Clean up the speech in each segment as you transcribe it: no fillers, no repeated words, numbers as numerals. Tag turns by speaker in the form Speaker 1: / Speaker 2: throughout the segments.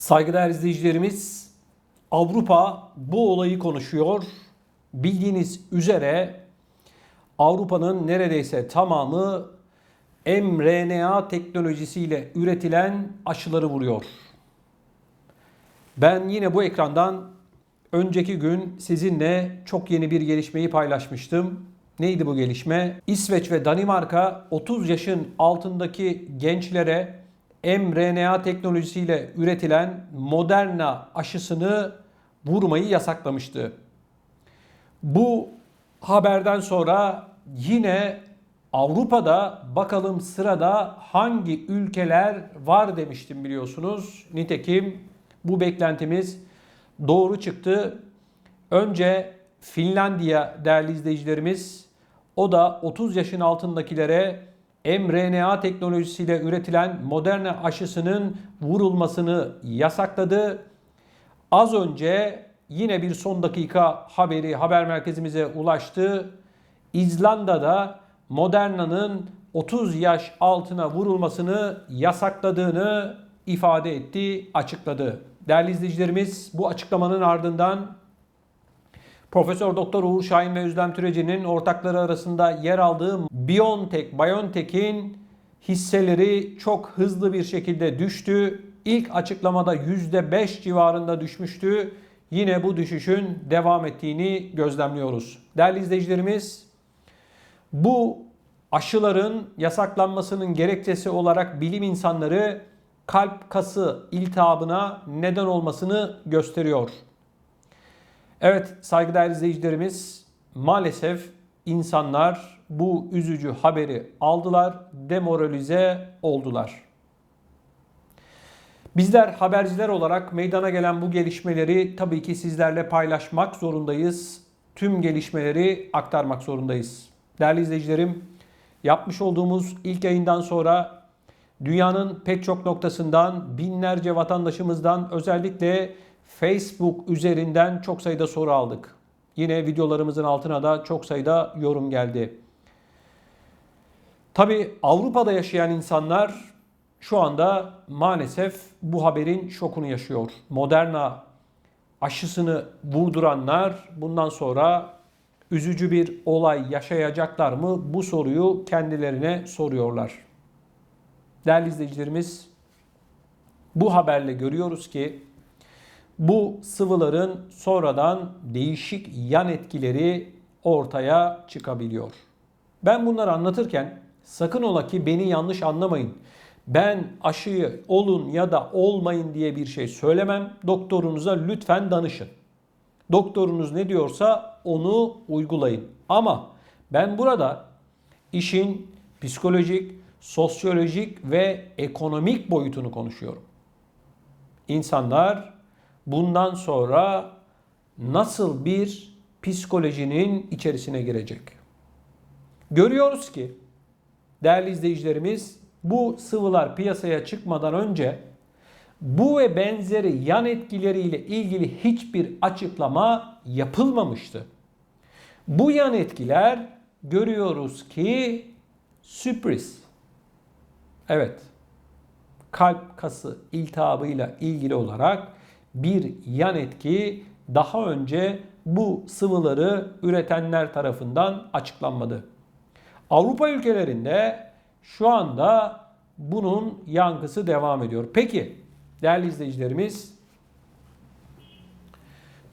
Speaker 1: Saygıdeğer izleyicilerimiz, Avrupa bu olayı konuşuyor. Bildiğiniz üzere Avrupa'nın neredeyse tamamı mRNA teknolojisiyle üretilen aşıları vuruyor. Ben yine bu ekrandan önceki gün sizinle çok yeni bir gelişmeyi paylaşmıştım. Neydi bu gelişme? İsveç ve Danimarka 30 yaşın altındaki gençlere mRNA teknolojisiyle üretilen Moderna aşısını vurmayı yasaklamıştı. Bu haberden sonra yine Avrupa'da bakalım sırada hangi ülkeler var demiştim biliyorsunuz. Nitekim bu beklentimiz doğru çıktı. Önce Finlandiya değerli izleyicilerimiz, o da 30 yaşın altındakilere mRNA teknolojisiyle üretilen Moderna aşısının vurulmasını yasakladı. Az önce yine bir son dakika haberi haber merkezimize ulaştı. İzlanda'da Moderna'nın 30 yaş altına vurulmasını yasakladığını ifade etti, açıkladı. Değerli izleyicilerimiz, bu açıklamanın ardından Profesör Doktor Uğur Şahin ve Özlem Türeci'nin ortakları arasında yer aldığı BioNTech'in hisseleri çok hızlı bir şekilde düştü. İlk açıklamada %5 civarında düşmüştü. Yine bu düşüşün devam ettiğini gözlemliyoruz. Değerli izleyicilerimiz, bu aşıların yasaklanmasının gerekçesi olarak bilim insanları kalp kası iltihabına neden olmasını gösteriyor. Evet saygıdeğer izleyicilerimiz, maalesef insanlar bu üzücü haberi aldılar, demoralize oldular. Bizler haberciler olarak meydana gelen bu gelişmeleri tabii ki sizlerle paylaşmak zorundayız. Tüm gelişmeleri aktarmak zorundayız. Değerli izleyicilerim, yapmış olduğumuz ilk yayından sonra dünyanın pek çok noktasından binlerce vatandaşımızdan özellikle Facebook üzerinden çok sayıda soru aldık. Yine videolarımızın altına da çok sayıda yorum geldi. Tabii Avrupa'da yaşayan insanlar şu anda maalesef bu haberin şokunu yaşıyor. Moderna aşısını vurduranlar bundan sonra üzücü bir olay yaşayacaklar mı? Bu soruyu kendilerine soruyorlar. Değerli izleyicilerimiz, bu haberle görüyoruz ki bu sıvıların sonradan değişik yan etkileri ortaya çıkabiliyor. Ben bunları anlatırken sakın ola ki beni yanlış anlamayın. Ben aşıyı olun ya da olmayın diye bir şey söylemem. Doktorunuza lütfen danışın. Doktorunuz ne diyorsa onu uygulayın. Ama ben burada işin psikolojik, sosyolojik ve ekonomik boyutunu konuşuyorum. İnsanlar bundan sonra nasıl bir psikolojinin içerisine girecek? Görüyoruz ki değerli izleyicilerimiz, bu sıvılar piyasaya çıkmadan önce bu ve benzeri yan etkileriyle ilgili hiçbir açıklama yapılmamıştı. Bu yan etkiler görüyoruz ki sürpriz. Evet, kalp kası iltihabıyla ilgili olarak bir yan etki daha önce bu sıvıları üretenler tarafından açıklanmadı. Avrupa ülkelerinde şu anda bunun yankısı devam ediyor. Peki değerli izleyicilerimiz,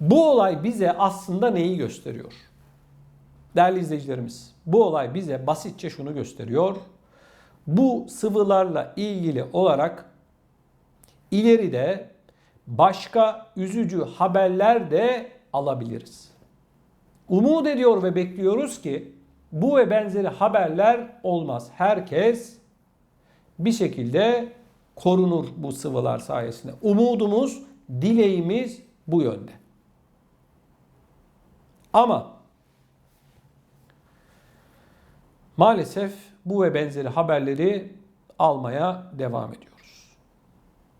Speaker 1: bu olay bize aslında neyi gösteriyor? Değerli izleyicilerimiz, bu olay bize basitçe şunu gösteriyor. Bu sıvılarla ilgili olarak ileride başka üzücü haberler de alabiliriz. Umut ediyor ve bekliyoruz ki bu ve benzeri haberler olmaz. Herkes bir şekilde korunur bu sıvılar sayesinde. Umudumuz, dileğimiz bu yönde. Ama maalesef bu ve benzeri haberleri almaya devam ediyoruz.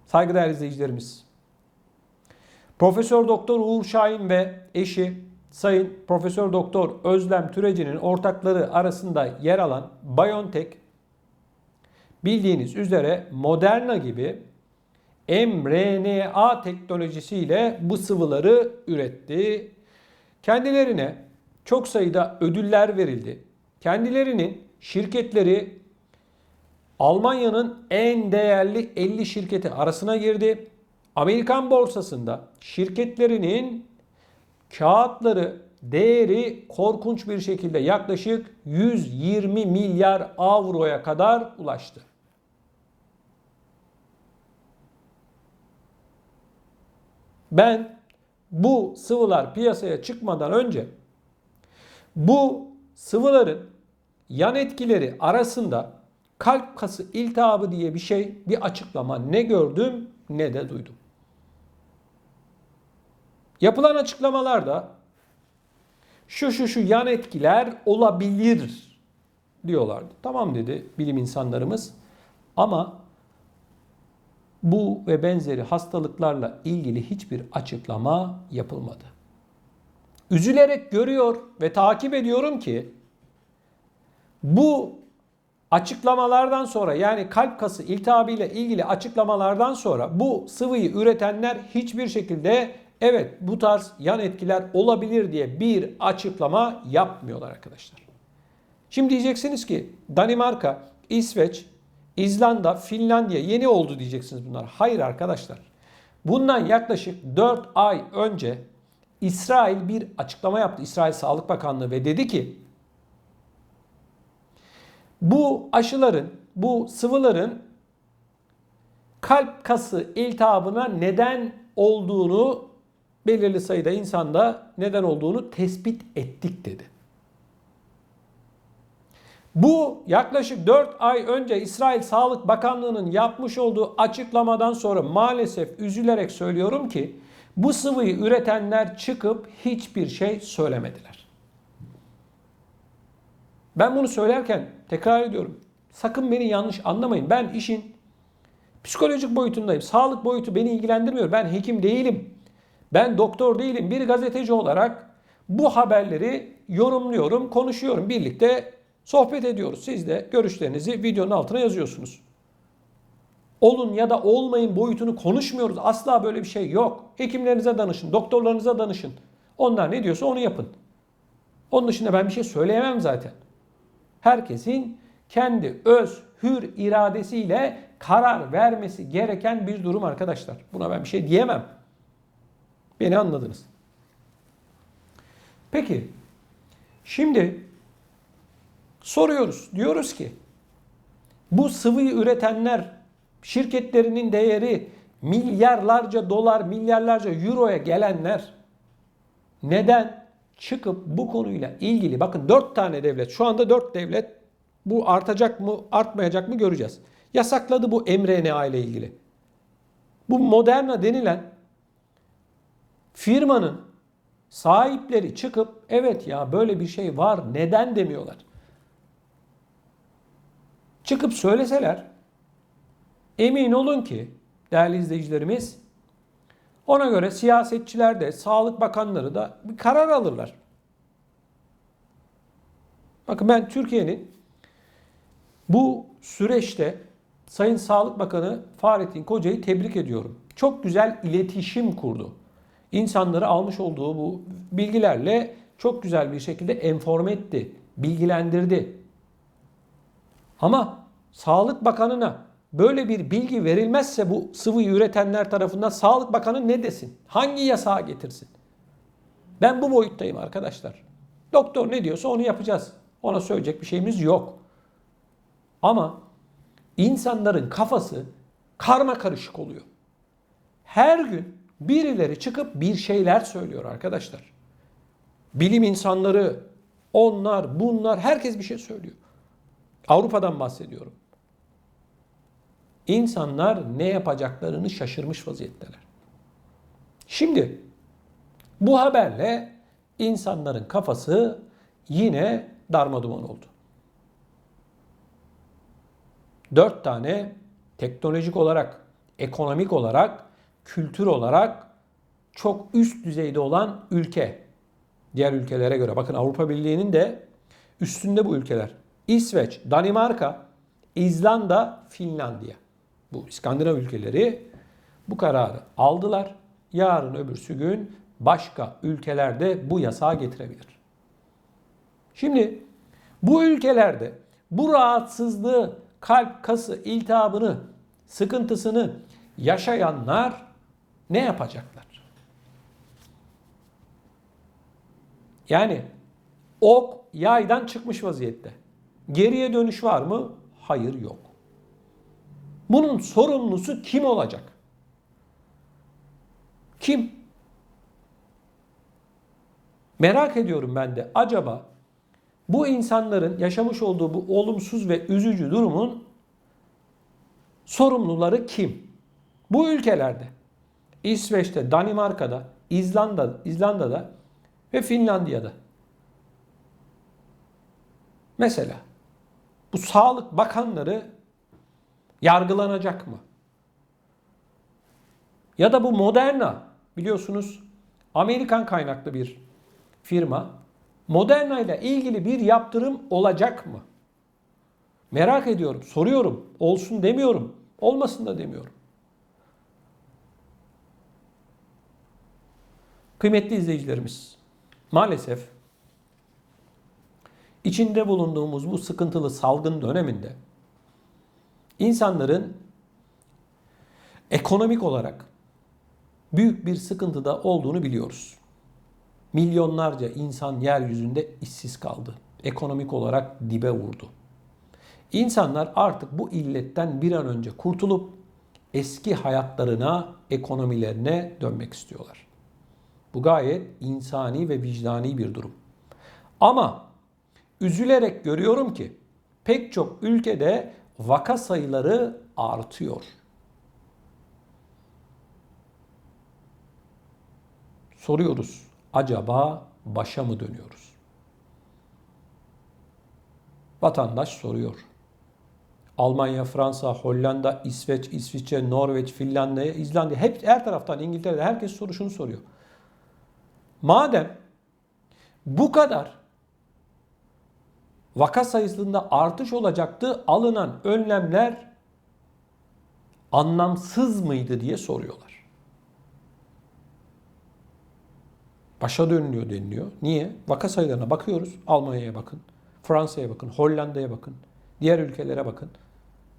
Speaker 1: Saygıdeğer izleyicilerimiz, Profesör Doktor Uğur Şahin ve eşi Sayın Profesör Doktor Özlem Türeci'nin ortakları arasında yer alan BioNTech, bildiğiniz üzere Moderna gibi mRNA teknolojisiyle bu sıvıları üretti. Kendilerine çok sayıda ödüller verildi. Kendilerinin şirketleri Almanya'nın en değerli 50 şirketi arasına girdi. Amerikan borsasında şirketlerinin kağıtları değeri korkunç bir şekilde yaklaşık 120 milyar avroya kadar ulaştı. Ben bu sıvılar piyasaya çıkmadan önce bu sıvıların yan etkileri arasında kalp kası iltihabı diye bir açıklama ne gördüm ne de duydum. Yapılan açıklamalarda şu yan etkiler olabilir diyorlardı. Tamam dedi bilim insanlarımız ama bu ve benzeri hastalıklarla ilgili hiçbir açıklama yapılmadı. Üzülerek görüyor ve takip ediyorum ki bu açıklamalardan sonra, yani kalp kası iltihabı ile ilgili açıklamalardan sonra bu sıvıyı üretenler hiçbir şekilde evet bu tarz yan etkiler olabilir diye bir açıklama yapmıyorlar arkadaşlar. Şimdi diyeceksiniz ki Danimarka, İsveç, İzlanda, Finlandiya yeni oldu diyeceksiniz bunlar. Hayır arkadaşlar. Bundan yaklaşık 4 ay önce İsrail bir açıklama yaptı. İsrail Sağlık Bakanlığı ve dedi ki bu aşıların, bu sıvıların kalp kası iltihabına neden olduğunu, belirli sayıda insanda neden olduğunu tespit ettik dedi. Bu yaklaşık 4 ay önce İsrail Sağlık Bakanlığı'nın yapmış olduğu açıklamadan sonra maalesef üzülerek söylüyorum ki bu sıvıyı üretenler çıkıp hiçbir şey söylemediler. Ben bunu söylerken tekrar ediyorum. Sakın beni yanlış anlamayın. Ben işin psikolojik boyutundayım. Sağlık boyutu beni ilgilendirmiyor. Ben hekim değilim. Ben doktor değilim. Bir gazeteci olarak bu haberleri yorumluyorum, konuşuyorum. Birlikte sohbet ediyoruz. Siz de görüşlerinizi videonun altına yazıyorsunuz. Olun ya da olmayın boyutunu konuşmuyoruz. Asla böyle bir şey yok. Hekimlerinize danışın, doktorlarınıza danışın. Onlar ne diyorsa onu yapın. Onun dışında ben bir şey söyleyemem zaten. Herkesin kendi öz hür iradesiyle karar vermesi gereken bir durum arkadaşlar. Buna ben bir şey diyemem. Beni anladınız. Peki, şimdi soruyoruz. Diyoruz ki bu sıvıyı üretenler şirketlerinin değeri milyarlarca dolar, milyarlarca euroya gelenler neden çıkıp bu konuyla ilgili, bakın 4 tane devlet, şu anda 4 devlet, bu artacak mı artmayacak mı göreceğiz. Yasakladı bu mRNA ile ilgili. Bu Moderna denilen firmanın sahipleri çıkıp evet ya böyle bir şey var neden demiyorlar. Çıkıp söyleseler emin olun ki değerli izleyicilerimiz ona göre siyasetçiler de Sağlık Bakanları da bir karar alırlar. Bakın ben Türkiye'nin bu süreçte Sayın Sağlık Bakanı Fahrettin Koca'yı tebrik ediyorum. Çok güzel iletişim kurdu. İnsanları almış olduğu bu bilgilerle çok güzel bir şekilde enforme etti, bilgilendirdi. Ama Sağlık Bakanı'na böyle bir bilgi verilmezse bu sıvıyı üretenler tarafından Sağlık Bakanı ne desin? Hangi yasağı getirsin? Ben bu boyuttayım arkadaşlar. Doktor ne diyorsa onu yapacağız. Ona söyleyecek bir şeyimiz yok. Ama insanların kafası karma karışık oluyor. Her gün birileri çıkıp bir şeyler söylüyor arkadaşlar. Bilim insanları, onlar, bunlar, herkes bir şey söylüyor. Avrupa'dan bahsediyorum. İnsanlar ne yapacaklarını şaşırmış vaziyetteler. Şimdi bu haberle insanların kafası yine darmaduman oldu. 4 tane teknolojik olarak, ekonomik olarak, kültür olarak çok üst düzeyde olan ülke. Diğer ülkelere göre. Bakın Avrupa Birliği'nin de üstünde bu ülkeler. İsveç, Danimarka, İzlanda, Finlandiya. Bu İskandinav ülkeleri bu kararı aldılar. Yarın öbürsü gün başka ülkelerde bu yasağı getirebilir. Şimdi bu ülkelerde bu rahatsızlığı, kalp kası iltihabını, sıkıntısını yaşayanlar ne yapacaklar? Yani ok yaydan çıkmış vaziyette. Geriye dönüş var mı? Hayır, yok. Bunun sorumlusu kim olacak? Kim? Merak ediyorum ben de, acaba bu insanların yaşamış olduğu bu olumsuz ve üzücü durumun sorumluları kim? Bu ülkelerde, İsveç'te, Danimarka'da, İzlanda'da ve Finlandiya'da. Mesela bu sağlık bakanları yargılanacak mı? Ya da bu Moderna, biliyorsunuz Amerikan kaynaklı bir firma. Moderna ile ilgili bir yaptırım olacak mı? Merak ediyorum, soruyorum. Olsun demiyorum, olmasın da demiyorum. Kıymetli izleyicilerimiz, maalesef içinde bulunduğumuz bu sıkıntılı salgın döneminde insanların ekonomik olarak büyük bir sıkıntıda olduğunu biliyoruz. Milyonlarca insan yeryüzünde işsiz kaldı. Ekonomik olarak dibe vurdu. İnsanlar artık bu illetten bir an önce kurtulup eski hayatlarına, ekonomilerine dönmek istiyorlar. Bu gayet insani ve vicdani bir durum. Ama üzülerek görüyorum ki pek çok ülkede vaka sayıları artıyor. Soruyoruz, acaba başa mı dönüyoruz? Vatandaş soruyor. Almanya, Fransa, Hollanda, İsveç, İsviçre, Norveç, Finlandiya, İzlanda, hep her taraftan, İngiltere'de herkes şunu soruyor. Madem bu kadar vaka sayısında artış olacaktı, alınan önlemler anlamsız mıydı diye soruyorlar. Başa dönülüyor deniliyor. Niye? Vaka sayılarına bakıyoruz. Almanya'ya bakın, Fransa'ya bakın, Hollanda'ya bakın, diğer ülkelere bakın.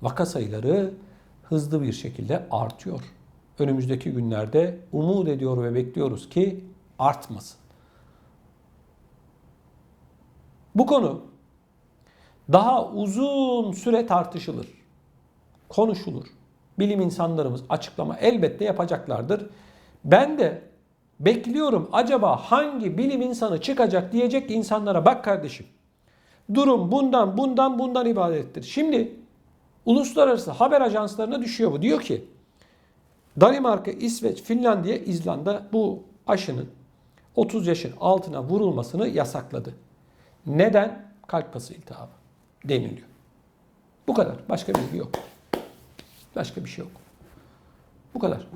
Speaker 1: Vaka sayıları hızlı bir şekilde artıyor. Önümüzdeki günlerde umut ediyor ve bekliyoruz ki artmasın. Bu konu daha uzun süre tartışılır, konuşulur. Bilim insanlarımız açıklama elbette yapacaklardır. Ben de bekliyorum, acaba hangi bilim insanı çıkacak, diyecek ki insanlara bak kardeşim, durum bundan ibarettir. Şimdi uluslararası haber ajanslarına düşüyor bu. Diyor ki Danimarka, İsveç, Finlandiya, İzlanda bu aşının 30 yaşın altına vurulmasını yasakladı. Neden? Kalp kası iltihabı deniliyor. Bu kadar. Başka bilgi yok. Başka bir şey yok. Bu kadar.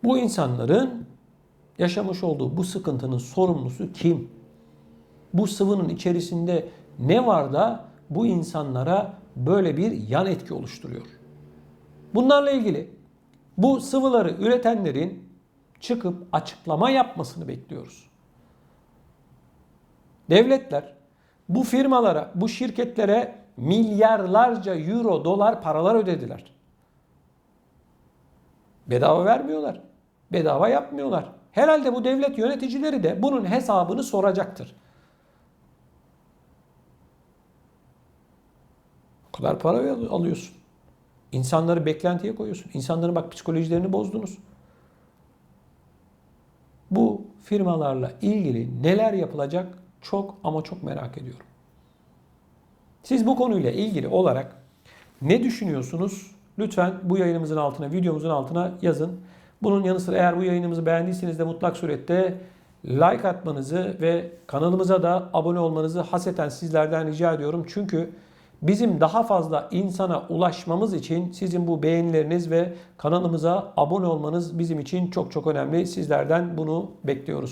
Speaker 1: Bu insanların yaşamış olduğu bu sıkıntının sorumlusu kim? Bu sıvının içerisinde ne var da bu insanlara böyle bir yan etki oluşturuyor? Bunlarla ilgili bu sıvıları üretenlerin çıkıp açıklama yapmasını bekliyoruz. Devletler bu firmalara, bu şirketlere milyarlarca euro, dolar paralar ödediler. Bedava vermiyorlar. Bedava yapmıyorlar. Herhalde bu devlet yöneticileri de bunun hesabını soracaktır. O kadar para alıyorsun. İnsanları beklentiye koyuyorsun. İnsanların bak psikolojilerini bozdunuz. Bu firmalarla ilgili neler yapılacak çok ama çok merak ediyorum. Siz bu konuyla ilgili olarak ne düşünüyorsunuz? Lütfen bu yayınımızın altına, videomuzun altına yazın. Bunun yanı sıra eğer bu yayınımızı beğendiyseniz de mutlak surette like atmanızı ve kanalımıza da abone olmanızı hasreten sizlerden rica ediyorum. Çünkü bizim daha fazla insana ulaşmamız için sizin bu beğenileriniz ve kanalımıza abone olmanız bizim için çok çok önemli. Sizlerden bunu bekliyoruz.